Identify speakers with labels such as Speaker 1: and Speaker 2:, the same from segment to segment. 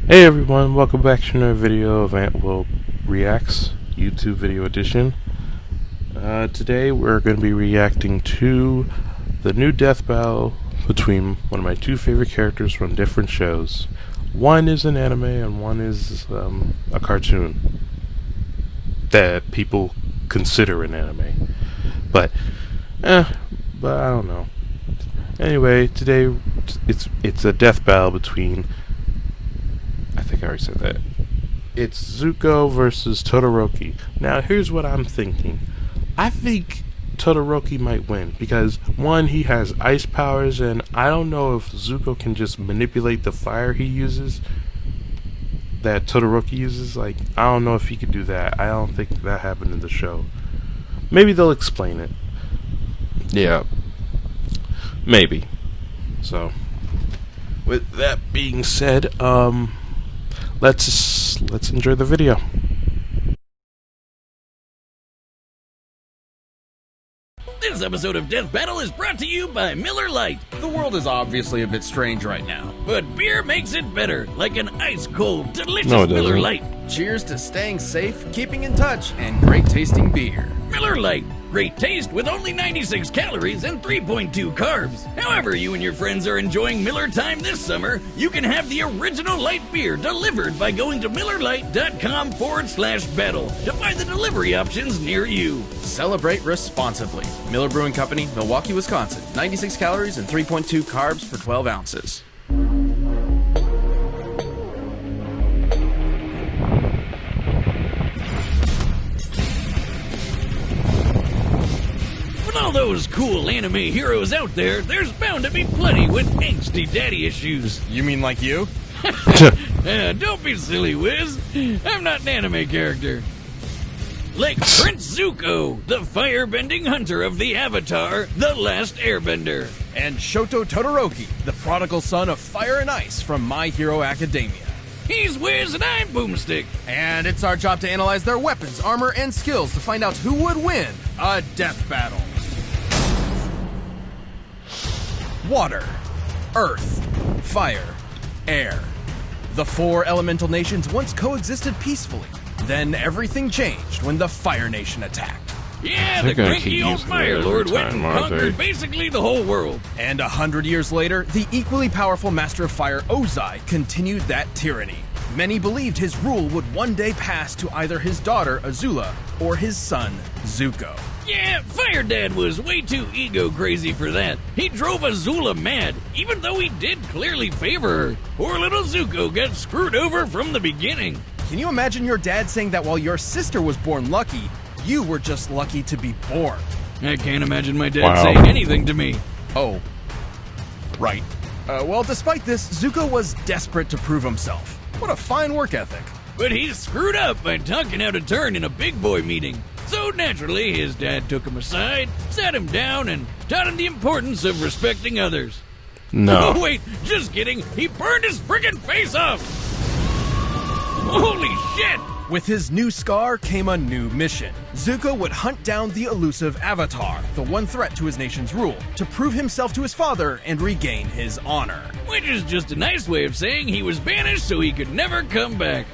Speaker 1: Hey everyone, welcome back to another video of Antworld Reacts, YouTube video edition. Today we're going to be reacting to the new death battle between one of my two favorite characters from different shows. One is an anime and one is a cartoon that people consider an anime. But I don't know. Anyway, today it's a death battle between, I think I already said that. It's Zuko versus Todoroki. Now, here's what I'm thinking. I think Todoroki might win because, one, he has ice powers, and I don't know if Zuko can just manipulate the fire he uses, that Todoroki uses. Like, I don't know if he could do that. I don't think that happened in the show. Maybe they'll explain it. Yeah. Maybe. So, with that being said, let's enjoy the video.
Speaker 2: This episode of Death Battle is brought to you by Miller Lite.
Speaker 3: The world is obviously a bit strange right now,
Speaker 2: But beer makes it better, like an ice-cold, delicious
Speaker 1: No, it
Speaker 2: Miller
Speaker 1: doesn't.
Speaker 2: Lite.
Speaker 3: cheers to staying safe, keeping in touch, and great tasting beer.
Speaker 2: Miller Lite, great taste with only 96 calories and 3.2 carbs. However you and your friends are enjoying Miller time this summer, you can have the original light beer delivered by going to MillerLite.com/battle to find the delivery options near you.
Speaker 3: Celebrate responsibly. Miller Brewing Company, Milwaukee, Wisconsin. 96 calories and 3.2 carbs per 12 ounces.
Speaker 2: With all those cool anime heroes out there, there's bound to be plenty with angsty daddy issues.
Speaker 3: You mean like you?
Speaker 2: Don't be silly, Wiz. I'm not an anime character. Like Prince Zuko, the firebending hunter of the Avatar, The Last Airbender.
Speaker 3: And Shoto Todoroki, the prodigal son of fire and ice from My Hero Academia.
Speaker 2: He's Wiz and I'm Boomstick.
Speaker 3: And it's our job to analyze their weapons, armor, and skills to find out who would win a death battle. Water, earth, fire, air. The four elemental nations once coexisted peacefully. Then everything changed when the Fire Nation attacked.
Speaker 2: Yeah,
Speaker 1: They're
Speaker 2: the
Speaker 1: gonna
Speaker 2: cranky
Speaker 1: keep
Speaker 2: old
Speaker 1: using
Speaker 2: Fire
Speaker 1: it
Speaker 2: Lord
Speaker 1: every
Speaker 2: went and
Speaker 1: time, aren't
Speaker 2: conquered
Speaker 1: they?
Speaker 2: basically the whole world.
Speaker 3: And 100 years later, the equally powerful Master of Fire Ozai continued that tyranny. Many believed his rule would one day pass to either his daughter Azula or his son Zuko.
Speaker 2: Yeah, Fire Dad was way too ego crazy for that. He drove Azula mad, even though he did clearly favor her. Poor little Zuko got screwed over from the beginning.
Speaker 3: Can you imagine your dad saying that while your sister was born lucky, you were just lucky to be born?
Speaker 2: I can't imagine my dad
Speaker 1: Wow.
Speaker 2: saying anything to me.
Speaker 3: Oh. Right. Well, despite this, Zuko was desperate to prove himself. What a fine work ethic.
Speaker 2: But he screwed up by talking out of turn in a big boy meeting. So naturally, his dad took him aside, sat him down, and taught him the importance of respecting others.
Speaker 1: No.
Speaker 2: Oh, wait, just kidding. He burned his friggin' face off. Holy shit!
Speaker 3: With his new scar came a new mission. Zuko would hunt down the elusive Avatar, the one threat to his nation's rule, to prove himself to his father and regain his honor.
Speaker 2: Which is just a nice way of saying he was banished so he could never come back.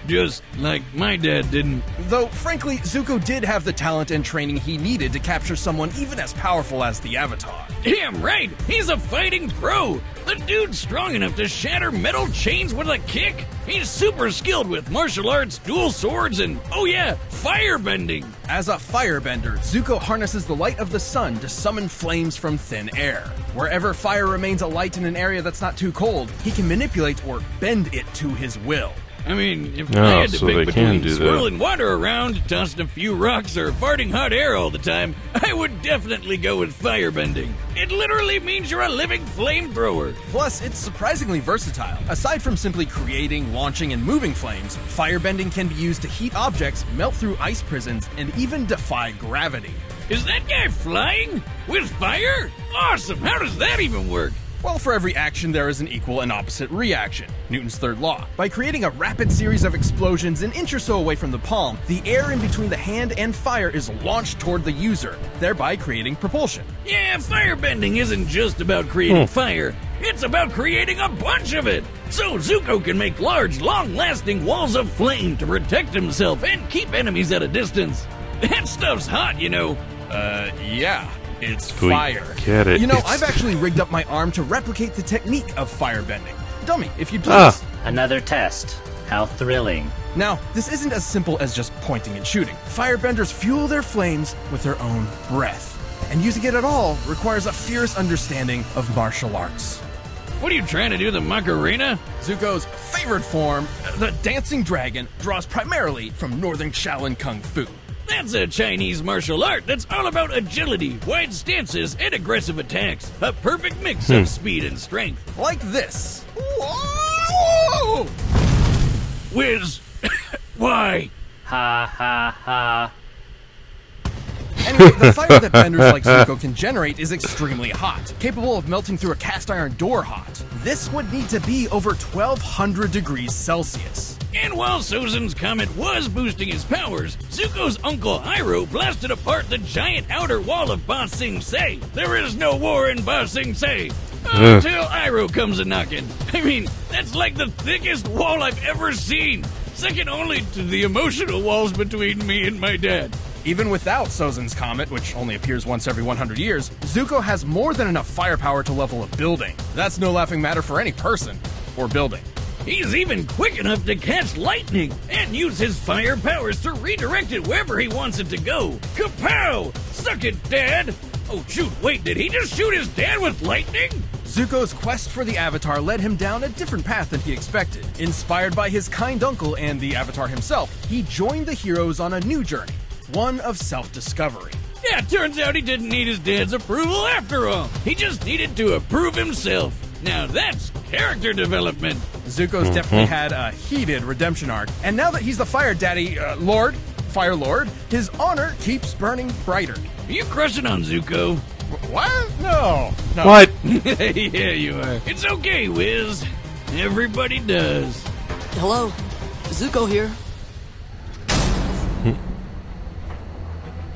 Speaker 2: Just like my dad didn't.
Speaker 3: Though, frankly, Zuko did have the talent and training he needed to capture someone even as powerful as the Avatar.
Speaker 2: Damn right, he's a fighting pro. The dude's strong enough to shatter metal chains with a kick. He's super skilled with martial arts, dual swords, and, oh yeah, firebending.
Speaker 3: As a firebender, Zuko harnesses the light of the sun to summon flames from thin air. Wherever fire remains alight in an area that's not too cold, he can manipulate or bend it to his will.
Speaker 2: I mean, if
Speaker 1: Oh,
Speaker 2: I had to
Speaker 1: so they
Speaker 2: pick
Speaker 1: can
Speaker 2: between
Speaker 1: do that.
Speaker 2: swirling water around, tossing a few rocks, or farting hot air all the time, I would definitely go with firebending. It literally means you're a living flamethrower.
Speaker 3: Plus, it's surprisingly versatile. Aside from simply creating, launching, and moving flames, firebending can be used to heat objects, melt through ice prisons, and even defy gravity.
Speaker 2: Is that guy flying? With fire? Awesome! How does that even work?
Speaker 3: Well, for every action, there is an equal and opposite reaction. Newton's third law. By creating a rapid series of explosions an inch or so away from the palm, the air in between the hand and fire is launched toward the user, thereby creating propulsion.
Speaker 2: Yeah, firebending isn't just about creating fire. It's about creating a bunch of it. So Zuko can make large, long-lasting walls of flame to protect himself and keep enemies at a distance. That stuff's hot, you know.
Speaker 3: Yeah. It's
Speaker 1: We
Speaker 3: fire.
Speaker 1: get it.
Speaker 3: You know,
Speaker 1: It's-
Speaker 3: I've actually rigged up my arm to replicate the technique of firebending. Dummy, if you please.
Speaker 4: Another test. How thrilling.
Speaker 3: Now, this isn't as simple as just pointing and shooting. Firebenders fuel their flames with their own breath. And using it at all requires a fierce understanding of martial arts.
Speaker 2: What are you trying to do, the Macarena?
Speaker 3: Zuko's favorite form, the dancing dragon, draws primarily from northern Shaolin Kung Fu.
Speaker 2: That's a Chinese martial art that's all about agility, wide stances, and aggressive attacks. A perfect mix of speed and strength.
Speaker 3: Like this. Whoa!
Speaker 2: Wiz, why?
Speaker 4: Ha ha ha.
Speaker 3: Anyway, the fire that benders like Zuko can generate is extremely hot, capable of melting through a cast iron door hot. This would need to be over 1200 degrees Celsius.
Speaker 2: And while Sozin's comet was boosting his powers, Zuko's uncle Iroh blasted apart the giant outer wall of Ba Sing Se. There is no war in Ba Sing Se. Until Iroh comes a-knockin'. I mean, that's like the thickest wall I've ever seen. Second only to the emotional walls between me and my dad.
Speaker 3: Even without Sozin's comet, which only appears once every 100 years, Zuko has more than enough firepower to level a building. That's no laughing matter for any person or building.
Speaker 2: He's even quick enough to catch lightning and use his fire powers to redirect it wherever he wants it to go. Kapow! Suck it, Dad! Oh, shoot, wait, did he just shoot his dad with lightning?
Speaker 3: Zuko's quest for the Avatar led him down a different path than he expected. Inspired by his kind uncle and the Avatar himself, he joined the heroes on a new journey, one of self-discovery.
Speaker 2: Yeah, turns out he didn't need his dad's approval after all. He just needed to approve himself. Now that's character development.
Speaker 3: Zuko's definitely had a heated redemption arc, and now that he's the Fire Daddy, Fire Lord, his honor keeps burning brighter.
Speaker 2: Are you crushing on Zuko?
Speaker 3: What? No.
Speaker 1: What?
Speaker 2: Yeah, you are. It's okay, Wiz. Everybody does.
Speaker 5: Hello, Zuko here.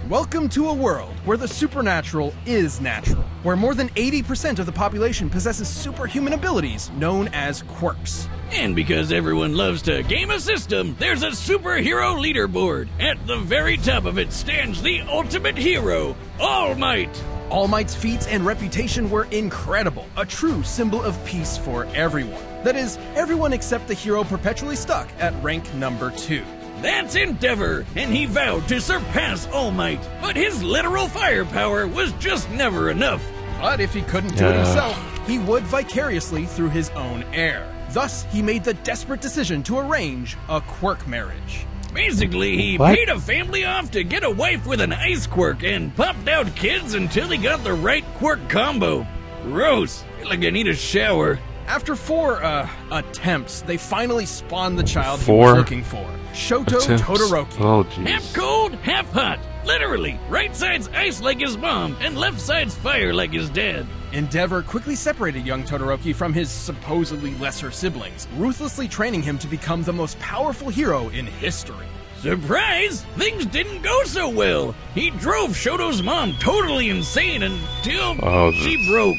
Speaker 3: Welcome to a world where the supernatural is natural, where more than 80% of the population possesses superhuman abilities known as quirks.
Speaker 2: And because everyone loves to game a system, there's a superhero leaderboard. At the very top of it stands the ultimate hero, All Might.
Speaker 3: All Might's feats and reputation were incredible, a true symbol of peace for everyone. That is, everyone except the hero perpetually stuck at rank number 2.
Speaker 2: That's Endeavor, and he vowed to surpass All Might. But his literal firepower was just never enough.
Speaker 3: But if he couldn't do it himself, he would vicariously through his own heir. Thus, he made the desperate decision to arrange a quirk marriage.
Speaker 2: Basically, he
Speaker 1: What?
Speaker 2: paid a family off to get a wife with an ice quirk and popped out kids until he got the right quirk combo. Gross. I feel like I need a shower.
Speaker 3: After 4 attempts, they finally spawned the child he
Speaker 1: 4
Speaker 3: was looking for. Shoto
Speaker 1: attempts?
Speaker 3: Todoroki.
Speaker 1: Oh,
Speaker 2: Half
Speaker 1: jeez.
Speaker 2: cold, half hot. Literally, right side's ice like his mom, and left side's fire like his dad.
Speaker 3: Endeavor quickly separated young Todoroki from his supposedly lesser siblings, ruthlessly training him to become the most powerful hero in history.
Speaker 2: Surprise! Things didn't go so well. He drove Shoto's mom totally insane until
Speaker 1: Oh,
Speaker 2: she broke.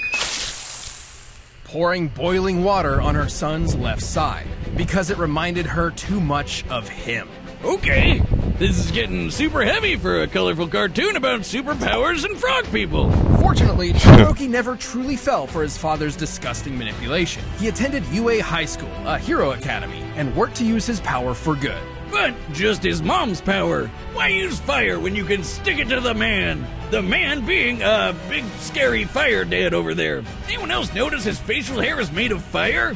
Speaker 3: Pouring boiling water on her son's left side, because it reminded her too much of him.
Speaker 2: Okay, this is getting super heavy for a colorful cartoon about superpowers and frog people.
Speaker 3: Fortunately, Todoroki never truly fell for his father's disgusting manipulation. He attended UA High School, a hero academy, and worked to use his power for good.
Speaker 2: But just his mom's power. Why use fire when you can stick it to the man? The man being a big scary fire dad over there. Anyone else notice his facial hair is made of fire?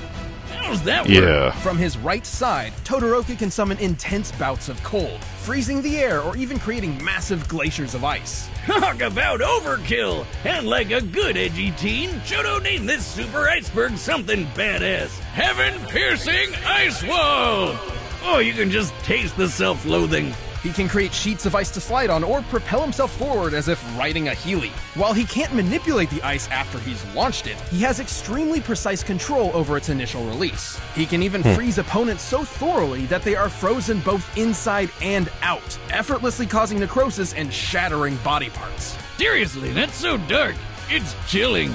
Speaker 2: How's that work?
Speaker 1: Yeah.
Speaker 3: From his right side, Todoroki can summon intense bouts of cold, freezing the air or even creating massive glaciers of ice.
Speaker 2: Talk about overkill! And like a good edgy teen, Shoto named this super iceberg something badass. Heaven-piercing ice wall! Oh, you can just taste the self-loathing.
Speaker 3: He can create sheets of ice to slide on or propel himself forward as if riding a Heeley. While he can't manipulate the ice after he's launched it, he has extremely precise control over its initial release. He can even freeze opponents so thoroughly that they are frozen both inside and out, effortlessly causing necrosis and shattering body parts.
Speaker 2: Seriously, that's so dark. It's chilling.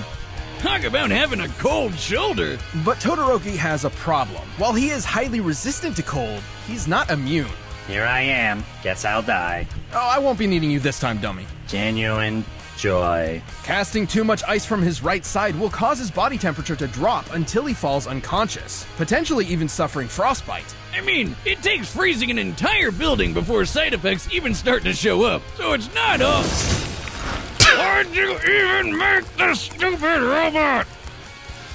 Speaker 2: Talk about having a cold shoulder.
Speaker 3: But Todoroki has a problem. While he is highly resistant to cold, he's not immune.
Speaker 4: Here I am. Guess I'll die.
Speaker 3: Oh, I won't be needing you this time, dummy.
Speaker 4: Genuine joy.
Speaker 3: Casting too much ice from his right side will cause his body temperature to drop until he falls unconscious, potentially even suffering frostbite.
Speaker 2: I mean, it takes freezing an entire building before side effects even start to show up, so it's not all. Why'd you even make the stupid robot?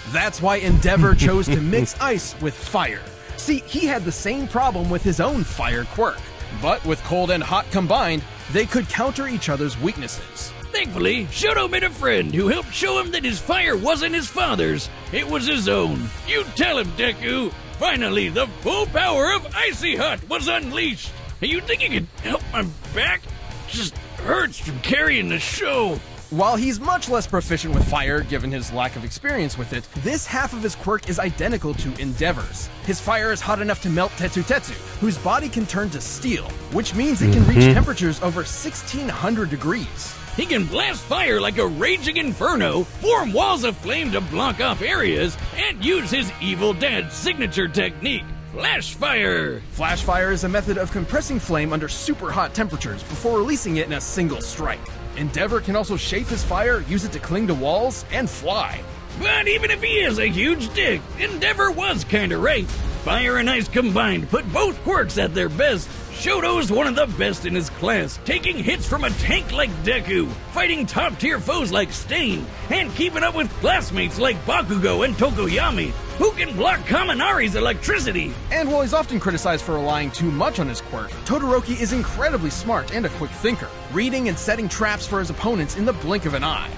Speaker 3: That's why Endeavor chose to mix ice with fire. See, he had the same problem with his own fire quirk. But with cold and hot combined, they could counter each other's weaknesses.
Speaker 2: Thankfully, Shoto made a friend who helped show him that his fire wasn't his father's, it was his own. You tell him, Deku. Finally, the full power of Icy Hot was unleashed. You think you could help my back? Just hurts from carrying the show.
Speaker 3: While he's much less proficient with fire, given his lack of experience with it, this half of his quirk is identical to Endeavor's. His fire is hot enough to melt Tetsu Tetsu, whose body can turn to steel, which means it can reach temperatures over 1600 degrees.
Speaker 2: He can blast fire like a raging inferno, form walls of flame to block off areas, and use his evil dad's signature technique, flash fire.
Speaker 3: Flash fire is a method of compressing flame under super hot temperatures before releasing it in a single strike. Endeavor can also shape his fire, use it to cling to walls, and fly.
Speaker 2: But even if he is a huge dick, Endeavor was kinda right. Fire and ice combined put both quirks at their best. Shoto's one of the best in his class, taking hits from a tank like Deku, fighting top-tier foes like Stain, and keeping up with classmates like Bakugo and Tokoyami, who can block Kaminari's electricity.
Speaker 3: And while he's often criticized for relying too much on his quirk, Todoroki is incredibly smart and a quick thinker, reading and setting traps for his opponents in the blink of an eye.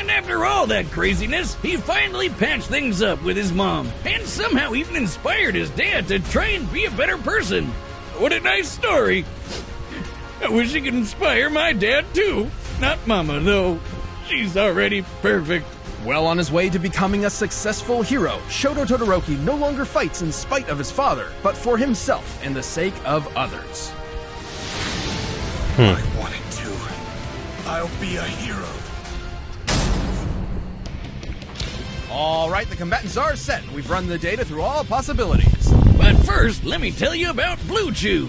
Speaker 2: And after all that craziness, he finally patched things up with his mom, and somehow even inspired his dad to try and be a better person. What a nice story. I wish he could inspire my dad too. Not Mama, though. She's already perfect.
Speaker 3: Well on his way to becoming a successful hero, Shoto Todoroki no longer fights in spite of his father, but for himself and the sake of others.
Speaker 6: I wanted to. I'll be a hero.
Speaker 3: All right, the combatants are set. We've run the data through all possibilities.
Speaker 2: But first, let me tell you about Blue Chew.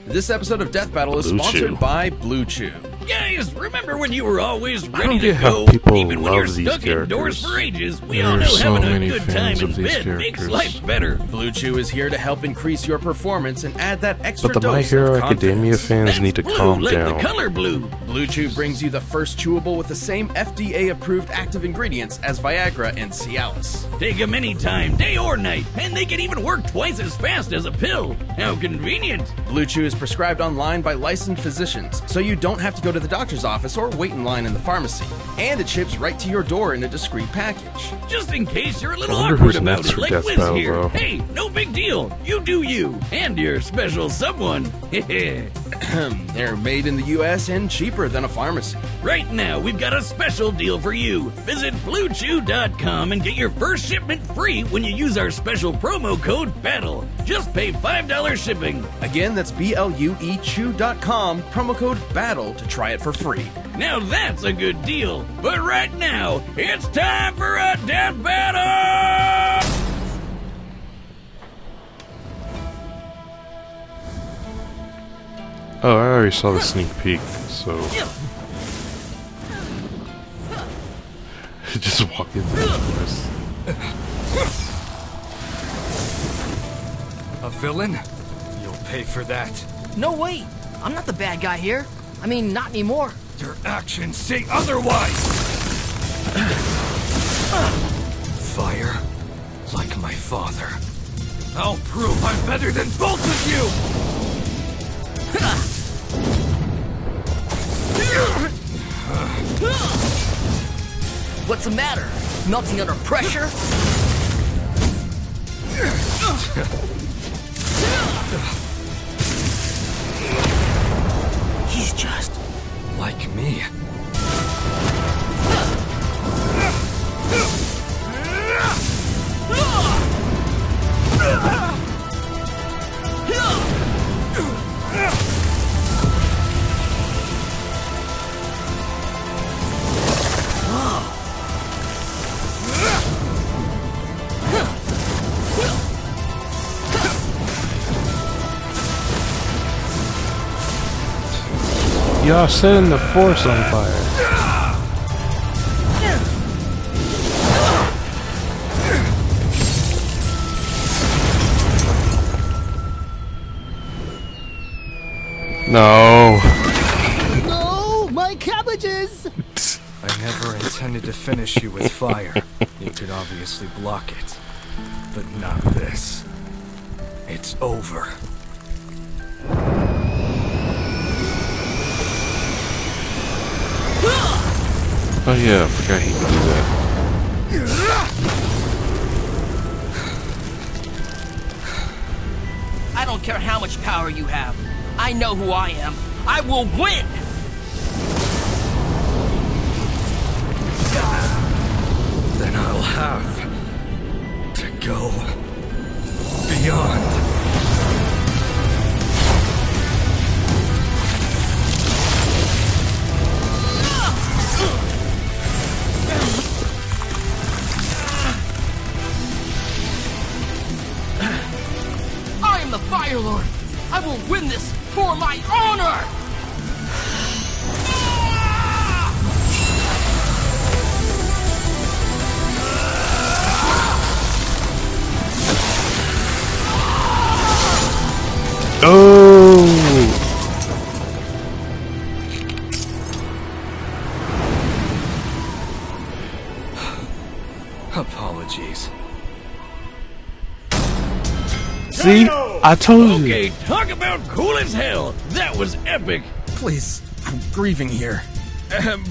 Speaker 3: This episode of Death Battle is
Speaker 1: Blue
Speaker 3: sponsored
Speaker 1: Chew.
Speaker 3: by Blue Chew.
Speaker 2: Guys, remember when you were always
Speaker 1: don't
Speaker 2: ready to
Speaker 1: get how
Speaker 2: go?
Speaker 1: people
Speaker 2: Even when you're
Speaker 1: love these
Speaker 2: stuck indoors
Speaker 1: characters.
Speaker 2: for ages, we
Speaker 1: There
Speaker 2: all
Speaker 1: are
Speaker 2: know
Speaker 1: so
Speaker 2: having a
Speaker 1: many
Speaker 2: good
Speaker 1: fans
Speaker 2: time in
Speaker 1: of these
Speaker 2: bed makes
Speaker 1: characters.
Speaker 2: life better.
Speaker 3: Blue Chew is here to help increase your performance and add that extra
Speaker 1: But the My
Speaker 3: dose
Speaker 1: Hero
Speaker 3: of
Speaker 1: Academia
Speaker 3: confidence.
Speaker 1: fans
Speaker 2: That's
Speaker 1: need to
Speaker 2: blue,
Speaker 1: calm
Speaker 2: like
Speaker 1: down.
Speaker 2: the color blue.
Speaker 3: Blue Chew brings you the first chewable with the same FDA-approved active ingredients as Viagra and Cialis.
Speaker 2: Take them anytime, day or night, and they can even work twice as fast as a pill. How convenient.
Speaker 3: Blue Chew is prescribed online by licensed physicians, so you don't have to go to the doctor's office or wait in line in the pharmacy. And it ships right to your door in a discreet package.
Speaker 2: Just in case you're a little
Speaker 1: I wonder
Speaker 2: awkward
Speaker 1: who's
Speaker 2: about
Speaker 1: next
Speaker 2: it,
Speaker 1: for
Speaker 2: like
Speaker 1: Death
Speaker 2: Wiz
Speaker 1: Battle,
Speaker 2: here.
Speaker 1: bro.
Speaker 2: Hey, no big deal. You do you, and your special someone.
Speaker 3: They're made in the US and cheaper than a pharmacy.
Speaker 2: Right now, we've got a special deal for you. Visit BlueChew.com and get your first shipment free when you use our special promo code BATTLE. Just pay $5 shipping.
Speaker 3: Again, that's BLUEChew.com, promo code BATTLE to try it for free.
Speaker 2: Now that's a good deal. But right now, it's time for a death battle!
Speaker 1: Oh, I already saw the sneak peek, so just walk into the forest.
Speaker 6: A villain? You'll pay for that.
Speaker 5: No, wait. I'm not the bad guy here. I mean, not anymore.
Speaker 6: Your actions say otherwise! Fire, like my father. I'll prove I'm better than both of you!
Speaker 5: What's the matter? Melting under pressure? He's just...
Speaker 6: Like me.
Speaker 1: Y'all setting the force on fire. No.
Speaker 7: No, my cabbages!
Speaker 6: I never intended to finish you with fire. You could obviously block it. But not this. It's over.
Speaker 1: Oh yeah, I forgot he could do that.
Speaker 5: I don't care how much power you have. I know who I am. I will win!
Speaker 6: Then I'll have to go beyond.
Speaker 5: I am the Fire Lord! I will win this for my honor!
Speaker 1: Oh!
Speaker 6: Apologies.
Speaker 1: See? I told you.
Speaker 2: Okay, talk about cool as hell. That was epic.
Speaker 3: Please, I'm grieving here.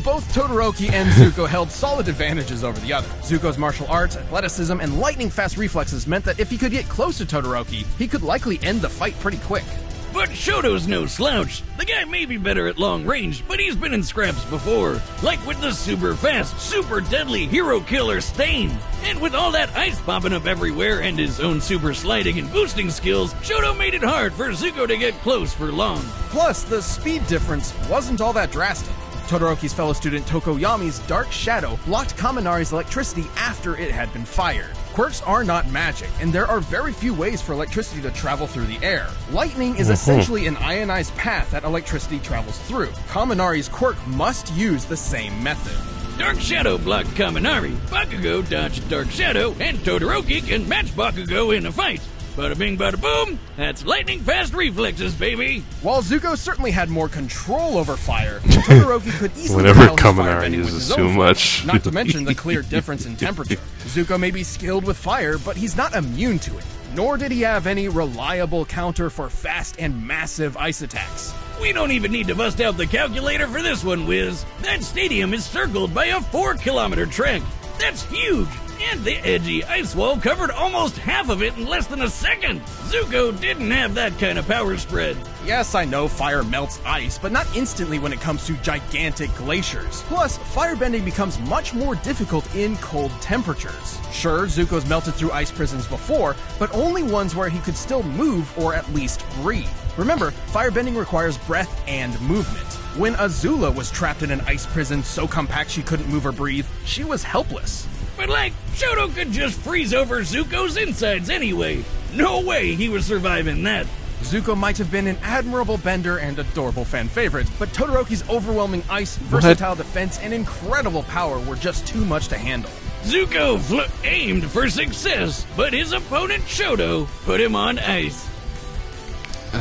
Speaker 3: Both Todoroki and Zuko held solid advantages over the other. Zuko's martial arts, athleticism, and lightning-fast reflexes meant that if he could get close to Todoroki, he could likely end the fight pretty quick.
Speaker 2: But Shoto's no slouch. The guy may be better at long range, but he's been in scraps before. Like with the super fast, super deadly hero killer Stain. And with all that ice popping up everywhere and his own super sliding and boosting skills, Shoto made it hard for Zuko to get close for long.
Speaker 3: Plus, the speed difference wasn't all that drastic. Todoroki's fellow student Tokoyami's Dark Shadow blocked Kaminari's electricity after it had been fired. Quirks are not magic, and there are very few ways for electricity to travel through the air. Lightning is essentially an ionized path that electricity travels through. Kaminari's quirk must use the same method.
Speaker 2: Dark Shadow blocked Kaminari, Bakugo dodged Dark Shadow, and Todoroki can match Bakugo in a fight. Bada bing, bada boom, that's lightning fast reflexes, baby.
Speaker 3: While Zuko certainly had more control over fire, Todoroki could easily
Speaker 1: Whenever
Speaker 3: tell his
Speaker 1: Kaminari
Speaker 3: firebending was
Speaker 1: uses
Speaker 3: his
Speaker 1: too
Speaker 3: own
Speaker 1: much.
Speaker 3: fault, not to mention the clear difference in temperature. Zuko may be skilled with fire, but he's not immune to it. Nor did he have any reliable counter for fast and massive ice attacks.
Speaker 2: We don't even need to bust out the calculator for this one, Wiz. That stadium is circled by a 4-kilometer track. That's huge. And the edgy ice wall covered almost half of it in less than a second. Zuko didn't have that kind of power spread.
Speaker 3: Yes, I know fire melts ice, but not instantly when it comes to gigantic glaciers. Plus, firebending becomes much more difficult in cold temperatures. Sure, Zuko's melted through ice prisons before, but only ones where he could still move or at least breathe. Remember, firebending requires breath and movement. When Azula was trapped in an ice prison so compact she couldn't move or breathe, she was helpless.
Speaker 2: But Shoto could just freeze over Zuko's insides anyway. No way he was surviving that.
Speaker 3: Zuko might have been an admirable bender and adorable fan favorite, but Todoroki's overwhelming ice, versatile defense, and incredible power were just too much to handle.
Speaker 2: Zuko aimed for success, but his opponent Shoto put him on ice.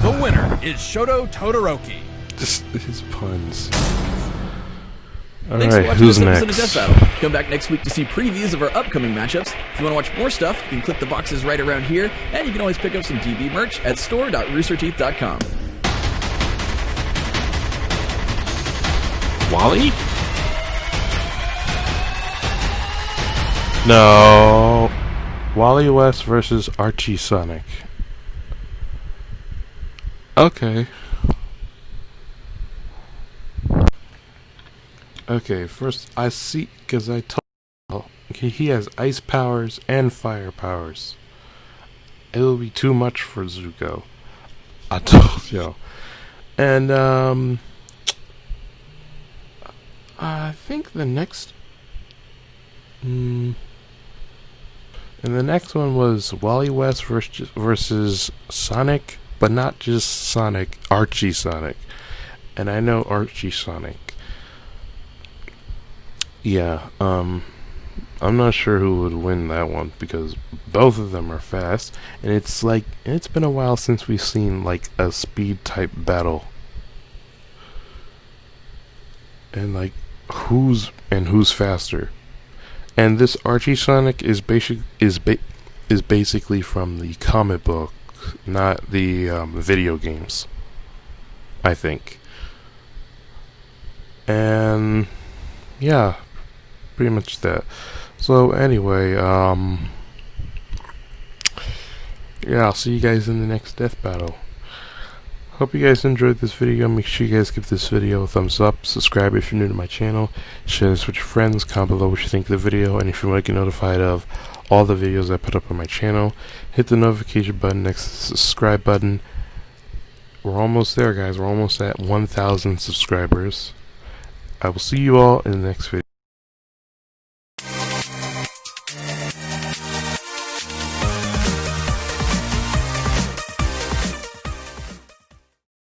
Speaker 3: The winner is Shoto Todoroki.
Speaker 1: Just his puns.
Speaker 8: Thanks for
Speaker 1: Alright,
Speaker 8: watching
Speaker 1: who's
Speaker 8: this episode of
Speaker 1: next?
Speaker 8: Death Battle. Come back next week to see previews of our upcoming matchups. If you want to watch more stuff, you can click the boxes right around here, and you can always pick up some DB merch at store.roosterteeth.com.
Speaker 1: Wally? No. Wally West versus Archie Sonic. Okay. Okay, first I see, because I told he has ice powers and fire powers. It will be too much for Zuko. I told y'all. And, I think the next... and the next one was Wally West versus Sonic, but not just Sonic, Archie Sonic. And I know Archie Sonic. Yeah, I'm not sure who would win that one because both of them are fast, and it's been a while since we've seen like a speed type battle. And like who's faster? And this Archie Sonic is basically from the comic book, not the video games, I think. And yeah, pretty much that. So anyway, yeah, I'll see you guys in the next death battle. Hope you guys enjoyed this video. Make sure you guys give this video a thumbs up, subscribe if you're new to my channel, share this with your friends, comment below what you think of the video, and if you want to get notified of all the videos I put up on my channel, hit the notification button next to the subscribe button. We're almost there, guys. We're almost at 1,000 subscribers. I will see you all in the next video.